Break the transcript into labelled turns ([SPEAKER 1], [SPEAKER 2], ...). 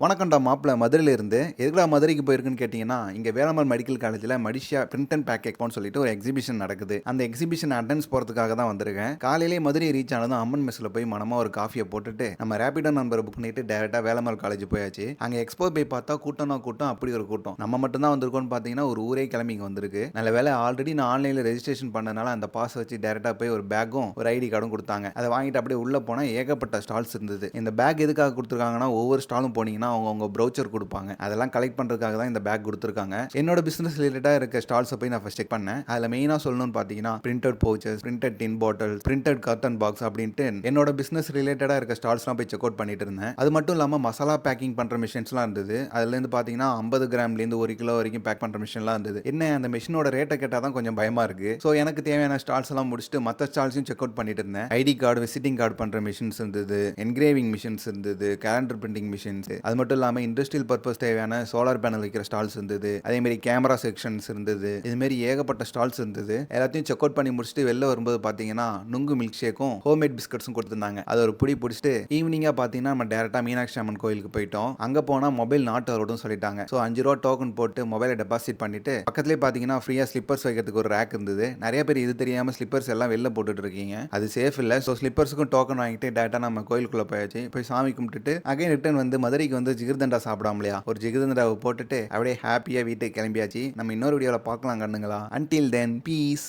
[SPEAKER 1] வணக்கம்டா மாப்பிள மதுரையில இருந்து. எதுக்குடா மதுரைக்கு போயிருக்குன்னு கேட்டீங்கன்னா, இங்க வேலம்மாள் மெடிக்கல் காலேஜ்ல மடிஷியா பிரிண்ட் அண்ட் பேக் எக்ஸ்போன்னு சொல்லிட்டு ஒரு எக்ஸிபிஷன் நடக்குது. அந்த எக்ஸிபிஷன் அட்டெண்டன்ஸ் போறதுக்காக தான் வந்திருக்கேன். காலையிலேயே மதுரை ரீச் ஆனதும் அம்மன் மெஸ்ல போய் மனமா ஒரு காஃபிய போட்டுட்டு, நம்ம ரேபிடோ நம்பர புக் பண்ணிட்டு டைரக்ட்டா வேலம்மாள் காலேஜ் போயாச்சு. அங்க எக்ஸ்போ போய் பார்த்தா கூட்டம்னா கூட்டம், அப்படி ஒரு கூட்டம். நம்ம மட்டும் தான் வந்திருக்கோம்னு பார்த்தீங்கன்னா, ஒரு ஊரே கிளம்பி இங்க வந்திருக்கு. நல்ல வேளை ஆல்ரெடி நான் ஆன்லைன்ல ரெஜிஸ்ட்ரேஷன் பண்ணனால அந்த பாஸ் வச்சு டைரக்ட்டா போய் ஒரு பேக்கும், ஒரு ஐடி கார்டும் குடுத்தாங்க. அத வாங்கிட்டு அப்படியே உள்ள போனா ஏகப்பட்ட ஸ்டால்ஸ் இருந்தது. இந்த பேக் எதுக்காக குடுத்துருக்காங்கன்னா, ஒவ்வொரு ஸ்டாலும் போனீங்கன்னா அவங்க ப்ரௌச்சர் கொடுப்பாங்க. அதெல்லாம் கலெக்ட் பண்றதுக்காக தான் இந்த பேக் கொடுத்துருக்காங்க. என்னோட பிசினஸ் ரிலேட்டடா இருக்க ஸ்டால்ஸை போய் நான் ஃபர்ஸ்ட் செக் பண்ணேன். அதுல மெயினா சொல்லணும்னு பாத்தீங்கன்னா பிரிண்டட் பவுச்சஸ், பிரிண்டட் டின் பாட்டில், பிரிண்டட் கர்டன் பாக்ஸ் அப்படின்ட்டு என்னோட பிசினஸ் ரிலேட்டடா இருக்க ஸ்டால்ஸ்லாம் போய் செக் அவுட் பண்ணிட்டு இருந்தேன். அது மட்டும் இல்லாம மசாலா பேக்கிங் பண்ற மிஷின்ஸ்லாம் இருந்தது. அதுல இருந்து பாத்தீங்கன்னா 50 கிராம்ல இருந்து 1 கிலோ வரைக்கும் பேக் பண்ற மிஷின்லாம் இருந்தது. என்ன அந்த மிஷினோட ரேட்டை கேட்டா தான் கொஞ்சம் பயமா இருக்கு. சோ எனக்கு தேவையான ஸ்டால்ஸ் எல்லாம் முடிச்சுட்டு மத்த ஸ்டால்ஸையும் செக் அவுட் பண்ணிட்டு இருந்தேன். ஐடி கார்டு, விசிட்டிங் கார்டு பண்ற மிஷின்ஸ் இருந்தது, என்கிரேவிங் மிஷின்ஸ் இருந்தது, கேலண்டர் பிரிண்டிங் மிஷின்ஸ், அது மட்டும் இல்லாம இண்டஸ்ட்ரியல் பர்பஸ் தேவையான சோலார் பேனல் வைக்கிற ஸ்டால்ஸ் இருந்தது. அதே மாதிரி கேமரா செக்ஷன்ஸ் இருந்தது. இது மாதிரி ஏகப்பட்ட ஸ்டால்ஸ் இருந்தது. எல்லாத்தையும் செக் அவுட் பண்ணி முடிச்சுட்டு வெளில வரும்போது பாத்தீங்கன்னா நுங்கு மில்க் ஷேக்கும் ஹோம்மேட் பிஸ்கட்ஸும் கொடுத்துருந்தாங்க. அது ஒரு புடி பிடிச்சிட்டு ஈவினிங்கா பாத்தீங்கன்னா நம்ம டேரக்டா மீனாட்சி அம்மன் கோயிலுக்கு போயிட்டோம். அங்க போனா மொபைல் நாட் அலோடுன்னு சொல்லிட்டாங்க. ஸோ 5 ரூபா டோக்கன் போட்டு மொபைலை டெபாசிட் பண்ணிட்டு பக்கத்துலேயே பாத்தீங்கன்னா ஃப்ரீயா ஸ்லிப்பர்ஸ் வைக்கிறதுக்கு ஒரு ரேக் இருந்தது. நிறைய பேர் இது தெரியாம ஸ்லிப்பர்ஸ் எல்லாம் வெளில போட்டுட்டு இருக்கீங்க. அது சேஃப் இல்ல. ஸோ ஸ்லிப்பர்ஸுக்கும் டோக்கன் வாங்கிட்டு டேரக்டா நம்ம கோயிலுக்குள்ள போயாச்சு. போய் சாமி கும்பிட்டுட்டு அகைன் ரிட்டர்ன் வந்து மதுரைக்கு வந்து ஜிகிர்தண்டா சாப்பிடாமலையா ஒரு ஜிகிர்தண்டாவை போட்டுட்டு அப்படியே ஹாப்பியா வீட்டுக்கு கிளம்பியாச்சு. நம்ம இன்னொரு வீடியோல பார்க்கலாம் கண்ணுங்களா. Until then piece.